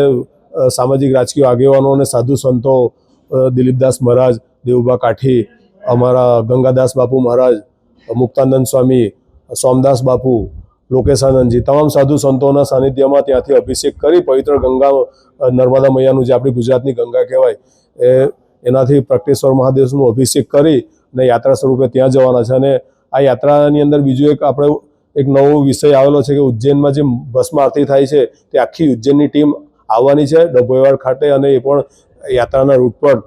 સામાજિક રાજકીય આગેવાનો અને સાધુ સંતો, દિલીપદાસ મહારાજ, દેવુભા કાઠી, અમારા ગંગાદાસ બાપુ મહારાજ, મુક્તાનંદ સ્વામી, સોમદાસ બાપુ, લોકેશાનંદજી, તમામ સાધુ સંતોના સાનિધ્યમાં ત્યાંથી અભિષેક કરી પવિત્ર ગંગા, નર્મદા મૈયાનું જે આપણી ગુજરાતની ગંગા કહેવાય એનાથી પ્રગટેશ્વર મહાદેવનું અભિષેક કરી અને યાત્રા સ્વરૂપે ત્યાં જવાના છે. અને આ યાત્રાની અંદર બીજું એક નવો વિષય આવેલો છે કે ઉજ્જૈનમાં જે ભસ્મ આરતી થાય છે તે આખી ઉજ્જૈનની ટીમ આવવાની છે ડભોઈયાવાડ ખાતે અને એ પણ યાત્રાના રૂટ પર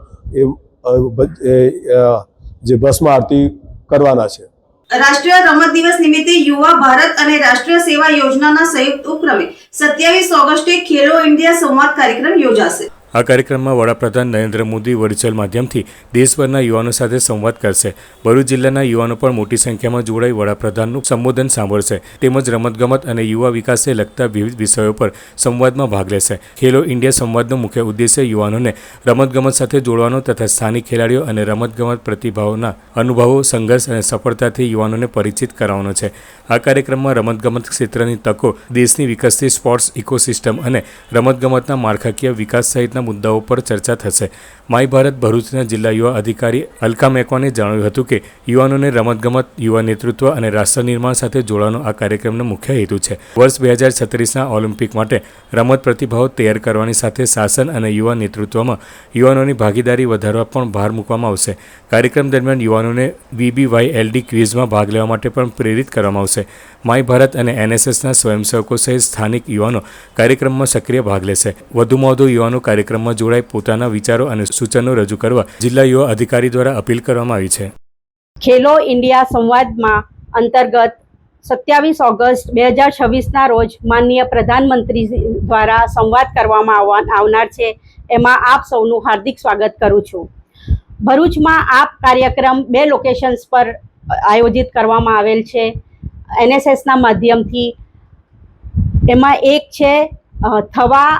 જે ભસ્મ આરતી કરવાના છે. રાષ્ટ્રીય રમત દિવસ નિમિત્તે યુવા ભારત અને રાષ્ટ્રીય સેવા યોજનાના સંયુક્ત ઉપક્રમે 27 ઓગસ્ટે ખેલો ઇન્ડિયા સંવાદ કાર્યક્રમ યોજાશે. આ કાર્યક્રમમાં વડાપ્રધાન નરેન્દ્ર મોદી વર્ચ્યુઅલ માધ્યમથી દેશભરના યુવાનો સાથે સંવાદ કરશે. ભરૂચ જિલ્લાના યુવાનો પણ મોટી સંખ્યામાં જોડાઈ વડાપ્રધાનનું સંબોધન સાંભળશે તેમજ રમતગમત અને યુવા વિકાસને લગતા વિવિધ વિષયો પર સંવાદમાં ભાગ લેશે. ખેલો ઇન્ડિયા સંવાદનો મુખ્ય ઉદ્દેશ્ય યુવાનોને રમતગમત સાથે જોડવાનો તથા સ્થાનિક ખેલાડીઓ અને રમતગમત પ્રતિભાઓના અનુભવો, સંઘર્ષ અને સફળતાથી યુવાનોને પરિચિત કરાવવાનો છે. આ કાર્યક્રમમાં રમતગમત ક્ષેત્રની તકો, દેશની વિકસતી સ્પોર્ટ્સ ઇકોસિસ્ટમ અને રમતગમતના માળખાકીય વિકાસ સહિતના મુદ્દાઓ પર ચર્ચા થશે. માય ભારત ભરૂચના જિલ્લા યુવા અધિકારી અલકા મેકવાને જણાવ્યું હતું કે યુવાનોને રમતગમત, યુવા નેતૃત્વ અને રાષ્ટ્ર નિર્માણ સાથે જોડવાનો આ કાર્યક્રમનો મુખ્ય હેતુ છે. વર્ષ 2036ના ઓલિમ્પિક માટે રમત પ્રતિભાઓ તૈયાર કરવાની સાથે શાસન અને યુવા નેતૃત્વમાં યુવાનોની ભાગીદારી વધારવા પણ ભાર મૂકવામાં આવશે. કાર્યક્રમ દરમિયાન યુવાનોને VBYLD ક્વિઝમાં ભાગ લેવા માટે પણ પ્રેરિત કરવામાં આવશે. માય ભારત અને NSSના સ્વયંસેવકો સહિત સ્થાનિક યુવાનો કાર્યક્રમમાં સક્રિય ભાગ લેશે. વધુમાં વધુ યુવાનો કાર્યક્રમમાં જોડાઈ પોતાના વિચારો અને સૂચનો રજૂ કરવા જિલ્લા યુવા અધિકારી દ્વારા અપીલ કરવામાં આવી છે. ખેલો ઇન્ડિયા સંવાદમાં અંતર્ગત 27 ઓગસ્ટ 2026ના રોજ માનનીય પ્રધાનમંત્રી દ્વારા સંવાદ કરવામાં આવનાર છે. એમાં આપ સૌનું હાર્દિક સ્વાગત કરું છું. ભરૂચમાં આ કાર્યક્રમ 2 લોકેશન્સ પર આયોજિત કરવામાં આવેલ છે NSSના માધ્યમથી. એમાં એક છે થવા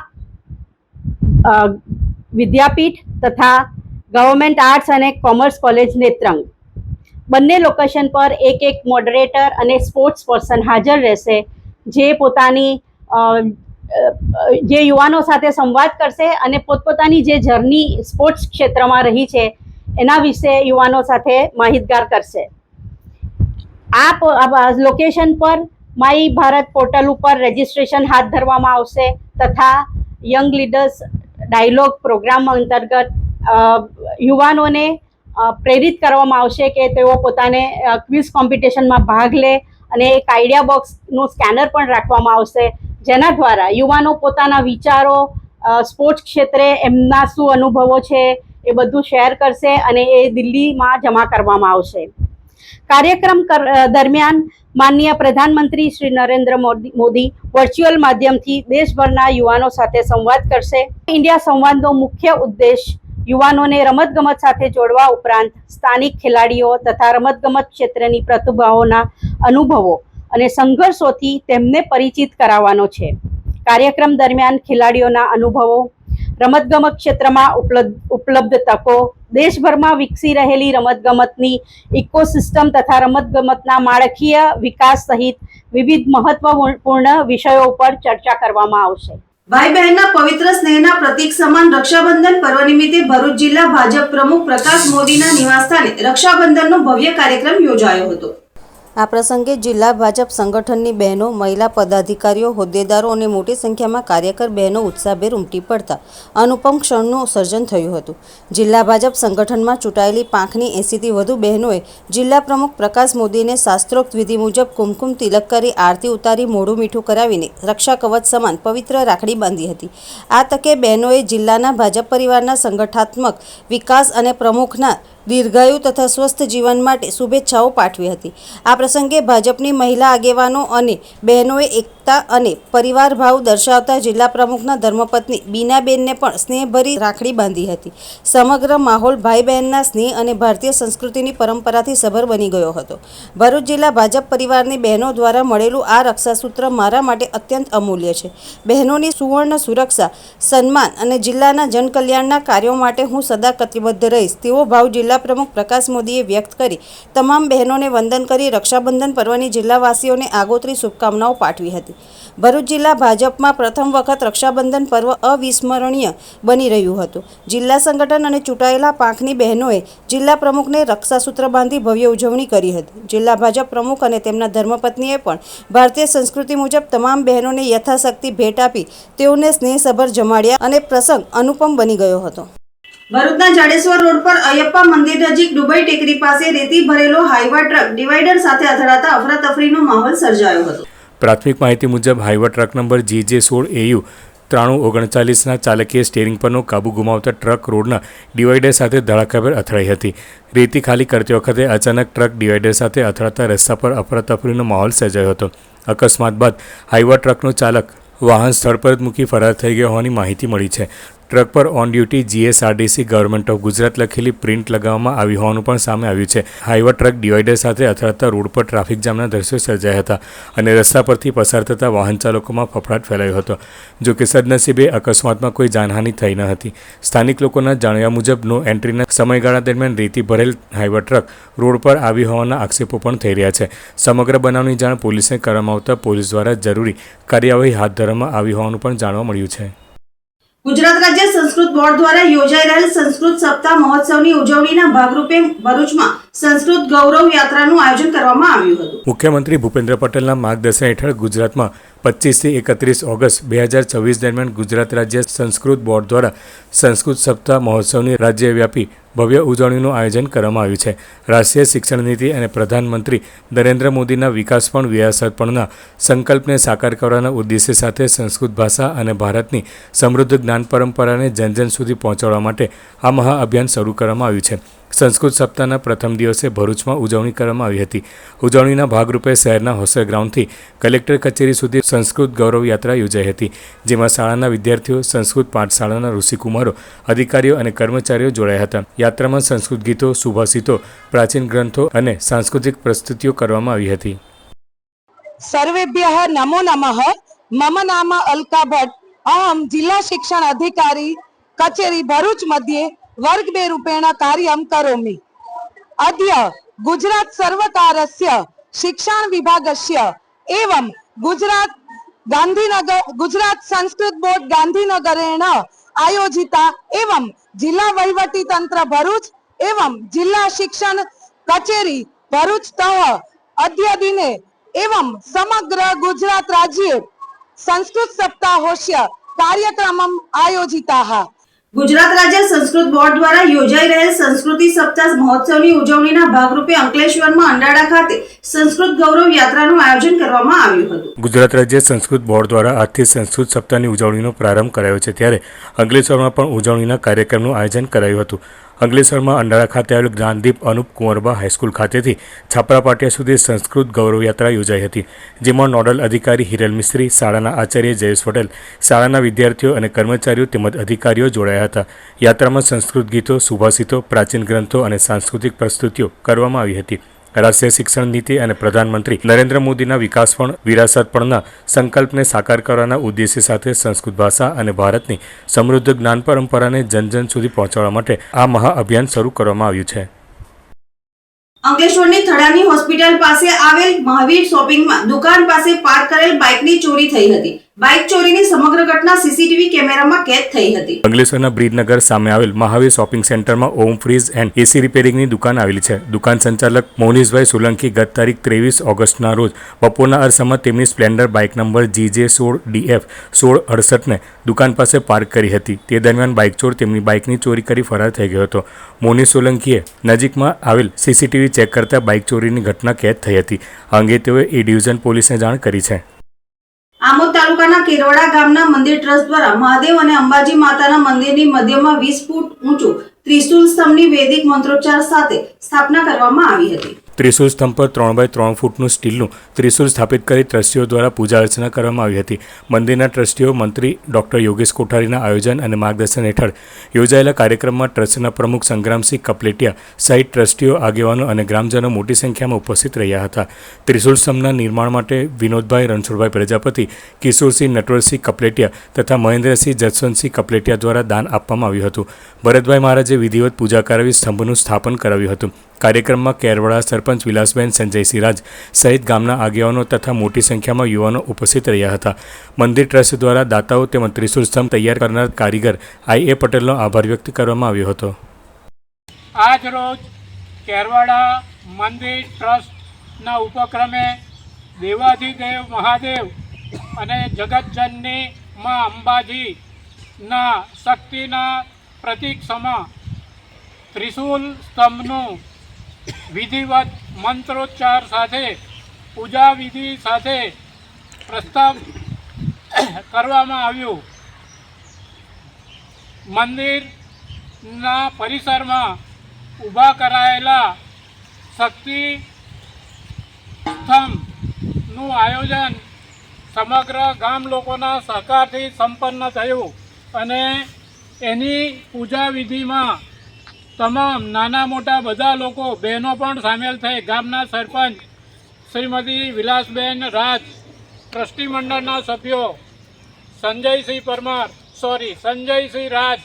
વિદ્યાપીઠ તથા ગવર્મેન્ટ આર્ટ્સ અને કોમર્સ કોલેજ નેત્રંગ. બંને લોકેશન પર એક મોડરેટર અને સ્પોર્ટ્સ પર્સન હાજર રહેશે જે પોતાની જે યુવાનો સાથે સંવાદ કરશે અને પોતપોતાની જે જર્ની સ્પોર્ટ્સ ક્ષેત્રમાં રહી છે એના વિશે યુવાનો સાથે માહિતગાર કરશે. આ લોકેશન પર માય ભારત પોર્ટલ ઉપર રજિસ્ટ્રેશન હાથ ધરવામાં આવશે તથા યંગ લીડર્સ ડાયલોગ પ્રોગ્રામ અંતર્ગત યુવાનોને પ્રેરિત કરવામાં આવશે કે તેઓ પોતાને ક્વિઝ કોમ્પિટિશનમાં ભાગ લે અને એક આઈડિયા બોક્સનું સ્કેનર પણ રાખવામાં આવશે જેના દ્વારા યુવાનો પોતાના વિચારો સ્પોર્ટ્સ ક્ષેત્રે એમના શું અનુભવો છે એ બધું શેર કરશે અને એ દિલ્હીમાં જમા કરવામાં આવશે. કાર્યક્રમ દરમિયાન માનનીય પ્રધાનમંત્રી શ્રી નરેન્દ્ર મોદી વર્ચ્યુઅલ માધ્યમથી દેશભરના યુવાનો સાથે સંવાદ કરશે. ઇન્ડિયા સંવાદનો મુખ્ય ઉદ્દેશ યુવાનોને રમતગમત સાથે જોડવા ઉપરાંત સ્થાનિક ખેલાડીઓ તથા રમતગમત ક્ષેત્રની પ્રતિભાઓના અનુભવો અને સંઘર્ષોથી તેમને પરિચિત કરાવવાનો છે. કાર્યક્રમ દરમિયાન ખેલાડીઓના અનુભવો, રમતગમત ક્ષેત્રમાં ઉપલબ્ધ તકો, દેશભરમાં વિકસી રહેલી રમતગમતની ઇકોસિસ્ટમ તથા રમતગમતના માળખીય વિકાસ સહિત વિવિધ મહત્વપૂર્ણ વિષયો ઉપર ચર્ચા કરવામાં આવશે. ભાઈ બહેનના પવિત્ર સ્નેહના પ્રતીક સમાન રક્ષાબંધન પર્વ નિમિત્તે ભરૂચ જિલ્લા ભાજપ પ્રમુખ પ્રકાશ મોદીના નિવાસસ્થાને રક્ષાબંધનનો ભવ્ય કાર્યક્રમ યોજાયો હતો. આ પ્રસંગે જિલ્લા ભાજપ સંગઠનની બહેનો, મહિલા પદાધિકારીઓ, હોદ્દેદારો અને મોટી સંખ્યામાં કાર્યકર બહેનો ઉત્સાહભેર ઉમટી પડતા અનુપમ ક્ષણનું સર્જન થયું હતું. જિલ્લા ભાજપ સંગઠનમાં ચૂંટાયેલી 5થી વધુ બહેનોએ જિલ્લા પ્રમુખ પ્રકાશ મોદીને શાસ્ત્રોક્ત વિધિ મુજબ કુમકુમ તિલક કરી આરતી ઉતારી મોઢું મીઠું કરાવીને રક્ષા કવચ સમાન પવિત્ર રાખડી બાંધી હતી. આ તકે બહેનોએ જિલ્લાના ભાજપ પરિવારના સંગઠનાત્મક વિકાસ અને પ્રમુખના દીર્ઘાયુ તથા સ્વસ્થ જીવન માટે શુભેચ્છાઓ પાઠવી હતી. આ પ્રસંગે ભાજપની મહિલા આગેવાનો અને બહેનોએ એકતા અને પરિવાર ભાવ દર્શાવતા જિલ્લા પ્રમુખના ધર્મપત્ની બીનાબેનને પણ સ્નેહભરી રાખડી બાંધી હતી. સમગ્ર માહોલ ભાઈ બહેનના સ્નેહ અને ભારતીય સંસ્કૃતિની પરંપરાથી સભર બની ગયો હતો. ભરૂચ જિલ્લા ભાજપ પરિવારની બહેનો દ્વારા મળેલું આ રક્ષાસૂત્ર મારા માટે અત્યંત અમૂલ્ય છે. બહેનોની સુવર્ણ સુરક્ષા, સન્માન અને જિલ્લાના જનકલ્યાણના કાર્યો માટે હું સદા કટિબદ્ધ રહીશ તેવો ભાવ જિલ્લા પ્રમુખ પ્રકાશ મોદીએ વ્યક્ત કરી તમામ બહેનોને વંદન કરી રક્ષાબંધન પર્વની જિલ્લાવાસીઓને આગોતરી શુભકામનાઓ પાઠવી હતી. ભરૂચ જિલ્લા ભાજપમાં પ્રથમ વખત રક્ષાબંધન પર્વ અવિસ્મરણીય બની રહ્યું હતું. જિલ્લા સંગઠન અને ચૂંટાયેલા 5ની બહેનોએ જિલ્લા પ્રમુખને રક્ષાસૂત્ર બાંધી ભવ્ય ઉજવણી કરી હતી. જિલ્લા ભાજપ પ્રમુખ અને તેમના ધર્મપત્નીએ પણ ભારતીય સંસ્કૃતિ મુજબ તમામ બહેનોને યથાશક્તિ ભેટ આપી તેઓને સ્નેહસભર જમાડ્યા અને પ્રસંગ અનુપમ બની ગયો હતો. ભરૂચના જાડેશ્વર રોડ પર અયપ્પા મંદિર નજીક ડુબઈ ટેકરી પાસે રેતી ભરેલો હાઈવા ટ્રક ડિવાઈડર સાથે અથડાતા અફરાતફરીનો માહોલ સર્જાયો હતો. પ્રાથમિક માહિતી મુજબ હાઈવા ટ્રક નંબર JJ16AU 9339 ચાલકીય સ્ટીયરિંગ પરનો કાબુ ગુમાવતા ટ્રક રોડના ડિવાઈડર સાથે ધડાકાભેર અથડાઈ હતી. રેતી ખાલી કરતી વખતે અચાનક ટ્રક ડિવાઈડર સાથે અથડાતા રસ્તા પર અફરાતફરીનો માહોલ સર્જાયો હતો. અકસ્માત બાદ હાઈવા ટ્રકનો ચાલક વાહન સ્થળ પર જ મૂકી ફરાર થઈ ગયો હોવાની માહિતી મળી છે. ટ્રક પર on duty GSRTC government of Gujarat લખેલી પ્રિન્ટ લગાવવામાં આવી હોવાનું પણ સામે આવ્યું છે. હાઈવા ટ્રક ડિવાઈડર સાથે અથડાતા રોડ પર ટ્રાફિક જામના દ્રશ્યો સર્જાયા હતા અને રસ્તા પરથી પસાર થતા વાહન ચાલકોમાં ફફડાટ ફેલાયો હતો. જો કે સદનસીબે અકસ્માતમાં કોઈ જાનહાનિ થઈ ન હતી. સ્થાનિક લોકોના જાણ્યા મુજબ નો એન્ટ્રીના સમયગાળા દરમિયાન રેતી ભરેલ હાઈવા ટ્રક રોડ પર આવી હોવાના આક્ષેપો પણ થઈ રહ્યા છે. સમગ્ર બનાવની જાણ પોલીસને કરવામાં આવતા પોલીસ દ્વારા જરૂરી કાર્યવાહી હાથ ધરવામાં આવી હોવાનું પણ જાણવા મળ્યું છે. ગુજરાત રાજ્ય સંસ્કૃત બોર્ડ દ્વારા યોજાઈ રહેલ સંસ્કૃત સપ્તાહ મહોત્સવની ઉજવણીના ભાગરૂપે ભરૂચમાં સંસ્કૃત ગૌરવ યાત્રાનું આયોજન કરવામાં આવ્યું હતું. મુખ્યમંત્રી ભૂપેન્દ્ર પટેલના માર્ગદર્શન હેઠળ ગુજરાતમાં 25 થી 31 ઓગસ્ટ 2024 દરમિયાન ગુજરાત રાજ્ય સંસ્કૃત બોર્ડ દ્વારા સંસ્કૃત સપ્તાહ મહોત્સવની રાજ્યવ્યાપી ભવ્ય ઉજવણીનું આયોજન કરવામાં આવ્યું છે. રાષ્ટ્રીય શિક્ષણ નીતિ અને પ્રધાનમંત્રી નરેન્દ્ર મોદીના વિકાસ પણ વિરાસત પણના સંકલ્પને સાકાર કરવાના ઉદ્દેશ્ય સાથે સંસ્કૃત ભાષા અને ભારતની સમૃદ્ધ જ્ઞાન પરંપરાને જન જન સુધી પહોંચાડવા માટે આ મહાઅભિયાન શરૂ કરવામાં આવ્યું છે. સંસ્કૃત સપ્તાહના પ્રથમ દિવસે ભરૂચમાં ઉજવણી કરવામાં આવી હતી. ઉજવણીના ભાગરૂપે શહેરના હોસ્ટેલ ગ્રાઉન્ડથી કલેક્ટર કચેરી સુધી સંસ્કૃત ગૌરવ યાત્રા યોજાઈ હતી, જેમાં શાળાના વિદ્યાર્થીઓ, સંસ્કૃત પાઠશાળાના ઋષિકુમારો, અધિકારીઓ અને કર્મચારીઓ જોડાયા હતા. યાત્રામાં સંસ્કૃત ગીતો, સુભાષિતો, પ્રાચીન ગ્રંથો અને સાંસ્કૃતિક પ્રસ્તુતિઓ કરવામાં આવી હતી. સર્વેભ્યઃ નમો નમઃ. મમ નામ અલકા ભટ્ટ. અહમ જિલ્લા શિક્ષણ અધિકારી કચેરી ભરૂચ મધ્યે વર્ગ 2 રૂપેण कार्यं करोमि. अद्य गुजरात सर्वकारस्य शिक्षण विभागस्य एवं गुजरात संस्कृत बोर्ड गांधीनगरेण आयोजिता एवं जिला वहीवटी तंत्र भरूच एवं जिला शिक्षण कचेरी भरूच तः अद्य दिने एवं समग्र गुजरात राज्ये संस्कृत सप्ताहोस्य कार्यक्रमम् आयोजिताः. ગુજરાત રાજ્ય સંસ્કૃત બોર્ડ દ્વારા યોજાઈ રહેલ સંસ્કૃતિ સપ્તાહ મહોત્સવની ઉજવણીના ભાગરૂપે અંકલેશ્વરમાં અંડાળા ખાતે સંસ્કૃત ગૌરવ યાત્રાનું આયોજન કરવામાં આવ્યું હતું. ગુજરાત રાજ્ય સંસ્કૃત બોર્ડ દ્વારા આજથી સંસ્કૃત સપ્તાહની ઉજવણીનો પ્રારંભ કરાયો છે, ત્યારે અંકલેશ્વરમાં પણ ઉજવણીના કાર્યક્રમનું આયોજન કરાયું હતું. અંકલેશ્વરમાં અંડાળા ખાતે આવેલ જ્ઞાનદીપ અનુપ કુંવરબા હાઈસ્કૂલ ખાતેથી છાપરા પાટિયા સુધી સંસ્કૃત ગૌરવ યાત્રા યોજાઈ હતી, જેમાં નોડલ અધિકારી હિરલ મિસ્ત્રી, શાળાના આચાર્ય જયેશ પટેલ, શાળાના વિદ્યાર્થીઓ અને કર્મચારીઓ તેમજ અધિકારીઓ જોડાયા હતા. યાત્રામાં સંસ્કૃત ગીતો, સુભાષિતો, પ્રાચીન ગ્રંથો અને સાંસ્કૃતિક પ્રસ્તુતિઓ કરવામાં આવી હતી. રાષ્ટ્રીય શિક્ષણ નીતિ અને પ્રધાનમંત્રી નરેન્દ્ર મોદીના વિકાસ પણ વિરાસત પણના સંકલ્પને સાકાર કરવાના ઉદ્દેશ્ય સાથે સંસ્કૃત ભાષા અને ભારતની સમૃદ્ધ જ્ઞાન પરંપરાને જન જન સુધી પહોંચાડવા માટે આ મહાઅભિયાન શરૂ કરવામાં આવ્યું છે. અંકલેશ્વરની થડાની હોસ્પિટલ પાસે આવેલ મહાવીર શોપિંગમાં દુકાન પાસે પાર્ક કરેલ બાઇકની ચોરી થઈ હતી. બાઇક ચોરીની સમગ્ર ઘટના સીસીટીવી કેમેરામાં કેદ થઈ હતી. અંકલેશ્વરના બ્રિજનગર સામે આવેલ મહાવીર શોપિંગ સેન્ટરમાં ઓમ ફ્રીઝ એન્ડ એસી રિપેરિંગની દુકાન આવેલી છે. દુકાન સંચાલક મોહનીશભાઈ સોલંકી ગત તારીખ 23 ઓગસ્ટના રોજ બપોરના અરસામાં તેમની સ્પ્લેન્ડર બાઇક નંબર GJ16DF 1668ને દુકાન પાસે પાર્ક કરી હતી. તે દરમિયાન બાઇક ચોર તેમની બાઇકની ચોરી કરી ફરાર થઈ ગયો હતો. મોહનીશ સોલંકીએ નજીકમાં આવેલ સીસીટીવી ચેક કરતા બાઇક ચોરીની ઘટના કેદ થઈ હતી. આ અંગે તેઓએ એ ડિવિઝન પોલીસને જાણ કરી છે. આમોદ તાલુકાના કેરવાડા ગામના મંદિર ટ્રસ્ટ દ્વારા મહાદેવ અને અંબાજી માતાના મંદિરની મધ્યમાં 20 ફૂટ ઊંચું ત્રિશુલ સ્તંભની વૈદિક મંત્રોચ્ચાર સાથે સ્થાપના કરવામાં આવી હતી. ત્રિશુલ સ્તંભ પર 3x3 ફૂટનું સ્ટીલનું ત્રિશુલ સ્થાપિત કરી ટ્રસ્ટીઓ દ્વારા પૂજા અર્ચના કરવામાં આવી હતી. મંદિરના ટ્રસ્ટીઓ મંત્રી ડોક્ટર યોગેશ કોઠારીના આયોજન અને માર્ગદર્શન હેઠળ યોજાયેલા કાર્યક્રમમાં ટ્રસ્ટના પ્રમુખ સંગ્રામસિંહ કપલેટિયા સહિત ટ્રસ્ટીઓ, આગેવાનો અને ગ્રામજનો મોટી સંખ્યામાં ઉપસ્થિત રહ્યા હતા. ત્રિશુલ સ્તંભના નિર્માણ માટે વિનોદભાઈ રણછોડભાઈ પ્રજાપતિ, કિશોરસિંહ નટવરસિંહ કપલેટિયા તથા મહેન્દ્રસિંહ જસવંતસિંહ કપલેટિયા દ્વારા દાન આપવામાં આવ્યું હતું. ભરતભાઈ મહારાજે વિધિવત પૂજા કરાવી સ્તંભનું સ્થાપન કરાવ્યું હતું. કાર્યક્રમમાં કેરવાડા સરપંચ વિલાસબેન સંજયસિંહ રાજ સહિત ગામના આગેવાનો તથા મોટી સંખ્યામાં યુવાનો ઉપસ્થિત રહ્યા હતા. મંદિર ટ્રસ્ટ દ્વારા દાતાઓ તેમજ ત્રિશુલ સ્તંભ તૈયાર કરનાર કારીગર IA પટેલનો આભાર વ્યક્ત કરવામાં આવ્યો હતો. આજ રોજ કેરવાડા મંદિર ટ્રસ્ટના ઉપક્રમે દેવાધિદેવ મહાદેવ અને જગતજનની માં અંબાજીના શક્તિના પ્રતીક સમા ત્રિશુલ સ્તંભનું વિધિવત મંત્રોચ્ચાર સાથે પૂજા વિધિ સાથે પ્રસ્થાપ કરવામાં આવ્યું. મંદિરના પરિસરમાં ઊભા કરાયેલા શક્તિ સ્તંભનું આયોજન સમગ્ર ગામ લોકોના સહકારથી સંપન્ન થયું અને એની પૂજા વિધિમાં તમામ નાના મોટા બધા લોકો બહેનો પણ સામેલ થઈ. ગામના સરપંચ શ્રીમતી વિલાસબેન રાજ, ટ્રસ્ટી મંડળના સભ્યો સંજયસિંહ રાજ,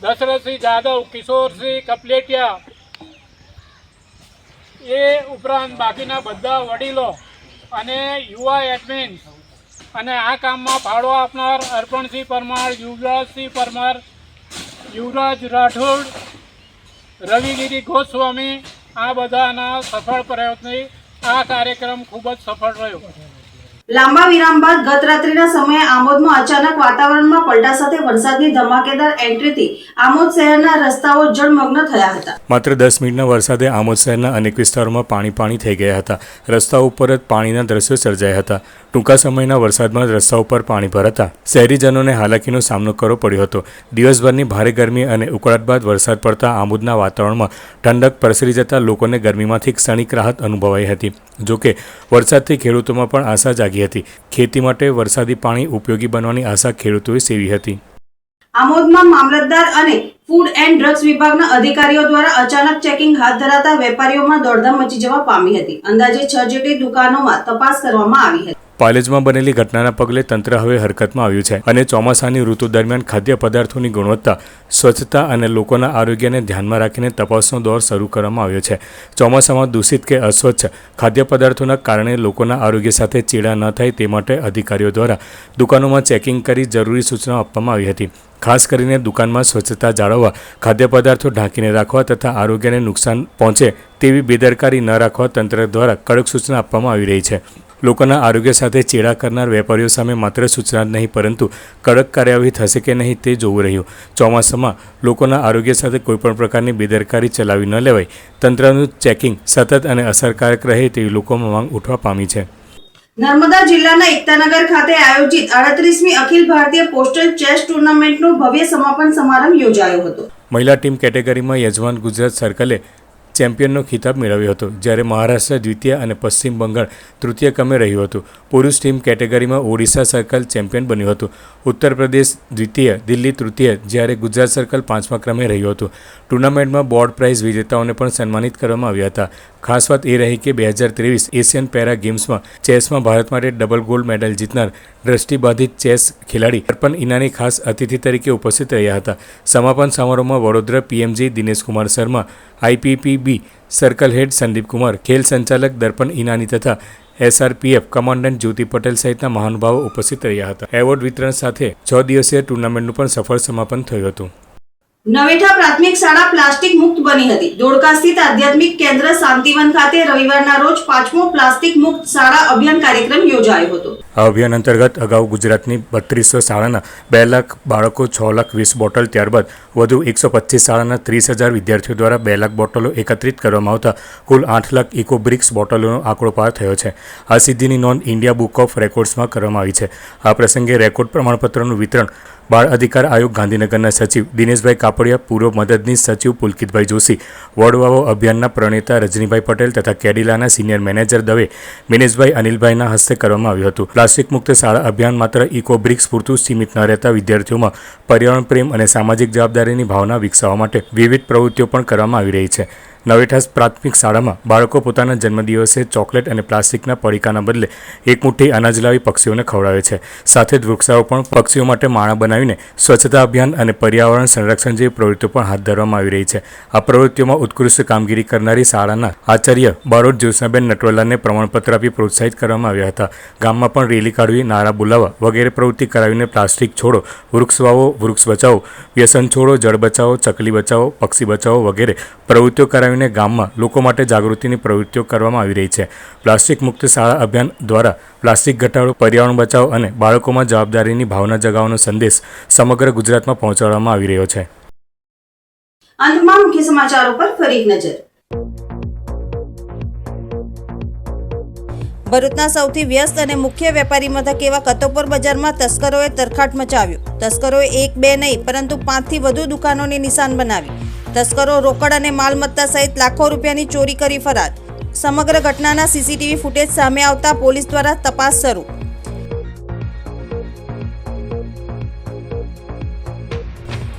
દશરથસિંહ જાદવ, કિશોરસિંહ કપલેટિયા, એ ઉપરાંત બાકીના બધા વડીલો અને યુવા એડમિન અને આ કામમાં ફાળો આપનાર અર્પણસિંહ પરમાર, યુવરાજસિંહ પરમાર, યુવરાજ રાઠોડ, રવિગીરી ગોસ્વામી, આ બધાના સફળ પ્રયત્નથી આ કાર્યક્રમ ખૂબ જ સફળ રહ્યો. લાંબા વિરામ બાદ ગત રાત્રિના સમયે આમોદમાં અચાનક વાતાવરણમાં પલટા સાથે વરસાદની ધમાકેદાર એન્ટ્રીથી આમોદ શહેરના રસ્તાઓ જળમગ્ન થયા હતા. માત્ર 10 મિનિટના વરસાદે આમોદ શહેરના અનેક વિસ્તારોમાં પાણી થઈ ગયા હતા. રસ્તાઓ ઉપર જ પાણીના દ્રશ્યો સર્જાયા હતા. ટૂંકા સમયના વરસાદમાં રસ્તા ઉપર પાણી ભરાતા શહેરીજનોને હાલાકીનો સામનો કરવો પડ્યો હતો. દિવસભરની ભારે ગરમી અને ઉકળાટ બાદ વરસાદ પડતા આમોદના વાતાવરણમાં ઠંડક પ્રસરી જતા લોકોને ગરમીમાંથી ક્ષણિક રાહત અનુભવાઈ હતી. જોકે વરસાદથી ખેડૂતોમાં પણ આશા જાગી હતી. ખેતી માટે વરસાદી પાણી ઉપયોગી બનવાની આશા ખેડૂતોએ સેવી હતી. આમોદમાં મામલતદાર અને ફૂડ એન્ડ ડ્રગ્સ વિભાગના અધિકારીઓ દ્વારા અચાનક ચેકિંગ હાથ ધરાતા વેપારીઓમાં દોડધામ મચી જવા પામી હતી. અંદાજે 6 જેટલી દુકાનોમાં તપાસ કરવામાં આવી હતી. પાલેજમાં બનેલી ઘટનાના પગલે તંત્ર હવે હરકતમાં આવ્યું છે અને ચોમાસાની ઋતુ દરમિયાન ખાદ્ય પદાર્થોની ગુણવત્તા, સ્વચ્છતા અને લોકોના આરોગ્યને ધ્યાનમાં રાખીને તપાસનો દોર શરૂ કરવામાં આવ્યો છે. ચોમાસામાં દૂષિત કે અસ્વચ્છ ખાદ્ય પદાર્થોના કારણે લોકોના આરોગ્ય સાથે ચેડા ન થાય તે માટે અધિકારીઓ દ્વારા દુકાનોમાં ચેકિંગ કરી જરૂરી સૂચનાઓ આપવામાં આવી હતી. ખાસ કરીને દુકાનમાં સ્વચ્છતા જાળવવા, ખાદ્ય પદાર્થો ઢાંકીને રાખવા તથા આરોગ્યને નુકસાન પહોંચે તેવી બેદરકારી ન રાખવા તંત્ર દ્વારા કડક સૂચના આપવામાં આવી રહી છે. લોકોના આરોગ્ય સાથે ચેડા કરનાર વેપારીઓ સામે માત્ર સૂચના જ નહીં પરંતુ કડક કાર્યવાહી થશે કે નહીં તે જોવું રહ્યું. ચોમાસામાં લોકોના આરોગ્ય સાથે કોઈપણ પ્રકારની બેદરકારી ચલાવી ન લેવાય. તંત્રનું ચેકિંગ સતત અને અસરકારક રહે તેવી લોકોમાં માંગ ઉઠવા પામી છે. નર્મદા જિલ્લાના એકતાનગર ખાતે આયોજિત 38મી અખિલ ભારતીય પોસ્ટલ ચેસ ટુર્નામેન્ટનો ભવ્ય સમાપન સમારંભ યોજાયો હતો. મહિલા ટીમ કેટેગરીમાં યજમાન ગુજરાત સર્કલે ચેમ્પિયનનો ખિતાબ મેળવ્યો હતો, જ્યારે મહારાષ્ટ્ર દ્વિતીય અને પશ્ચિમ બંગાળ તૃતીય ક્રમે રહ્યું હતું. પુરુષ ટીમ કેટેગરીમાં ઓડિશા સર્કલ ચેમ્પિયન બન્યું હતું. ઉત્તર પ્રદેશ દ્વિતીય, દિલ્હી તૃતીય, જ્યારે ગુજરાત સર્કલ 5મા ક્રમે રહ્યું હતું. ટુર્નામેન્ટમાં બોર્ડ પ્રાઇઝ વિજેતાઓને પણ સન્માનિત કરવામાં આવ્યા હતા. ખાસ વાત એ રહી કે 2023 એશિયન પેરા ગેમ્સમાં ચેસમાં ભારત માટે ડબલ ગોલ્ડ મેડલ જીતનાર દ્રષ્ટિબાધિત ચેસ ખેલાડી દર્પણ ઈનાની ખાસ અતિથિ તરીકે ઉપસ્થિત રહ્યા હતા. સમાપન સમારોહમાં Vadodara PMG Dineshkumar Sharma, IPPB circle head Sandeep Kumar, ખેલ સંચાલક દર્પણ ઈનાની તથા SRPF કમાન્ડન્ટ જ્યોતિ પટેલ સહિતના મહાનુભાવો ઉપસ્થિત રહ્યા હતા. એવોર્ડ વિતરણ સાથે 6 દિવસીય ટુર્નામેન્ટનું પણ સફળ સમાપન થયું હતું. નવેઠા પ્રાથમિક શાળા પ્લાસ્ટિક મુક્ત બની હતી. ધોળકા સ્થિત આધ્યાત્મિક કેન્દ્ર શાંતિવન ખાતે રવિવારના રોજ 5મો પ્લાસ્ટિક મુક્ત શાળા અભિયાન કાર્યક્રમ યોજાયો હતો. આ અભિયાન અંતર્ગત અગાઉ ગુજરાતની 3200 શાળાના 2 લાખ બાળકો 6 લાખ 20 બોટલ, ત્યારબાદ વધુ 125 શાળાના 30,000 વિદ્યાર્થીઓ દ્વારા 2 લાખ બોટલો એકત્રિત કરવામાં આવતા કુલ 8 લાખ ઇકોબ્રિક્સ બોટલોનો આંકડો પાર થયો છે. આ સિદ્ધિની નોંધ ઇન્ડિયા બુક ઓફ રેકોર્ડ્સમાં કરવામાં આવી છે. આ પ્રસંગે રેકોર્ડ પ્રમાણપત્રનું વિતરણ બાળ અધિકાર આયોગ ગાંધીનગરના સચિવ દિનેશભાઈ કાપડિયા, પૂર્વ મદદનીશ સચિવ પુલકિતભાઈ જોશી, વડવાવો અભિયાનના પ્રણેતા રજનીભાઈ પટેલ તથા કેડિલાના સિનિયર મેનેજર દવે મિનેશભાઈ અનિલભાઈના હસ્તે કરવામાં આવ્યું હતું. પ્લાસ્ટિક મુક્ત શાળા અભિયાન માત્ર ઇકોબ્રિક્સ પૂરતું સીમિત ન રહેતા વિદ્યાર્થીઓમાં પર્યાવરણ પ્રેમ અને સામાજિક જવાબદારીની ભાવના વિકસાવવા માટે વિવિધ પ્રવૃત્તિઓ પણ કરવામાં આવી રહી છે. નવેઠા પ્રાથમિક શાળામાં બાળકો પોતાના જન્મદિવસે ચોકલેટ અને પ્લાસ્ટિકના પડીકાના બદલે એક મુઠ્ઠી અનાજ લાવી પક્ષીઓને ખવડાવે છે. સાથે જ વૃક્ષારોપણ, પક્ષીઓ માટે માળા બનાવીને સ્વચ્છતા અભિયાન અને પર્યાવરણ સંરક્ષણ જેવી પ્રવૃત્તિઓ પણ હાથ ધરવામાં આવી રહી છે. આ પ્રવૃત્તિઓમાં ઉત્કૃષ્ટ કામગીરી કરનારી શાળાના આચાર્ય બારોટ જ્યોત્સનાબેન નટવરલાલને પ્રમાણપત્ર આપી પ્રોત્સાહિત કરવામાં આવ્યા હતા. ગામમાં પણ રેલી કાઢવી, નારા બોલાવવા વગેરે પ્રવૃત્તિ કરાવીને પ્લાસ્ટિક છોડો, વૃક્ષ વાવો, વૃક્ષ બચાવો, વ્યસન છોડો, જળ બચાવો, ચકલી બચાવો, પક્ષી બચાવો વગેરે પ્રવૃત્તિઓ કરાવીને ગામમાં લોકો માટે જાગૃતિની પ્રવૃત્તિઓ કરવામાં આવી રહી છે. પ્લાસ્ટિક મુક્ત શાળા અભિયાન દ્વારા પ્લાસ્ટિક ઘટાડો, પર્યાવરણ બચાવ અને બાળકોમાં જવાબદારીની ભાવના જગાવવાનો સંદેશ સમગ્ર ગુજરાતમાં પહોંચાડવામાં આવી રહ્યો છે. અંતમાં મુખ્ય સમાચારો પર ફરી એક નજર. ભરૂચના સૌથી વ્યસ્ત અને મુખ્ય વેપારી મથક એવા કતોપર બજારમાં તસ્કરોએ તરખાટ મચાવ્યો. તસ્કરોએ 1-2 નહીં પરંતુ 5થી વધુ દુકાનોને નિશાન બનાવી. તસ્કરો રોકડ અને માલમત્તા સહિત લાખો રૂપિયાની ચોરી કરી ફરાર. સમગ્ર ઘટનાના સીસીટીવી ફૂટેજ સામે આવતા પોલીસ દ્વારા તપાસ શરૂ.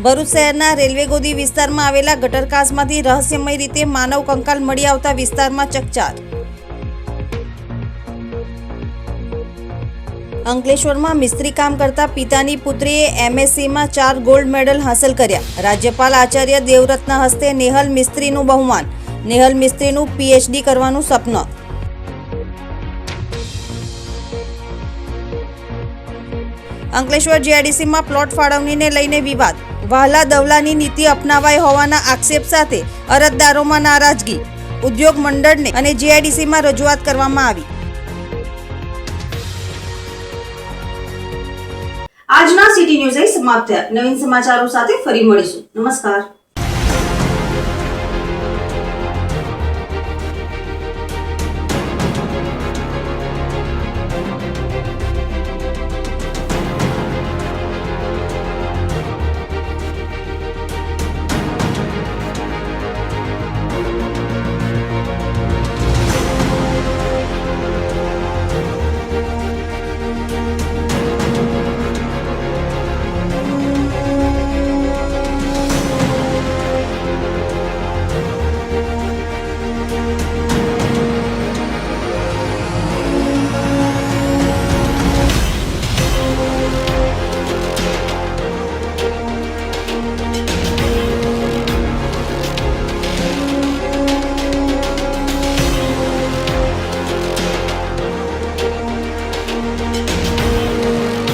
ભરૂચ શહેરના રેલવે ગોદી વિસ્તારમાં આવેલા ગટરકાસમાંથી રહસ્યમય રીતે માનવ કંકાલ મળી આવતા વિસ્તારમાં ચકચાર. અંકલેશ્વરમાં મિસ્ત્રી કામ કરતા પિતાની પુત્રીએ MSCમાં 4 ગોલ્ડ મેડલ હાંસલ કર્યા. રાજ્યપાલ આચાર્ય દેવવ્રતના હસ્તે નેહલ મિસ્ત્રીનું બહુમાન. નેહલ મિસ્ત્રીનું PhD કરવાનું સપનું. અંકલેશ્વર GIDCમાં પ્લોટ ફાળવણીને લઈને વિવાદ. વહાલા દવલાની નીતિ અપનાવાઈ હોવાના આક્ષેપ સાથે અરજદારોમાં નારાજગી. ઉદ્યોગ મંડળને અને GIDCમાં રજૂઆત કરવામાં આવી. આજના સિટી ન્યૂઝ સમાપ્ત થયા. નવીન સમાચારો સાથે ફરી મળીશું. નમસ્કાર.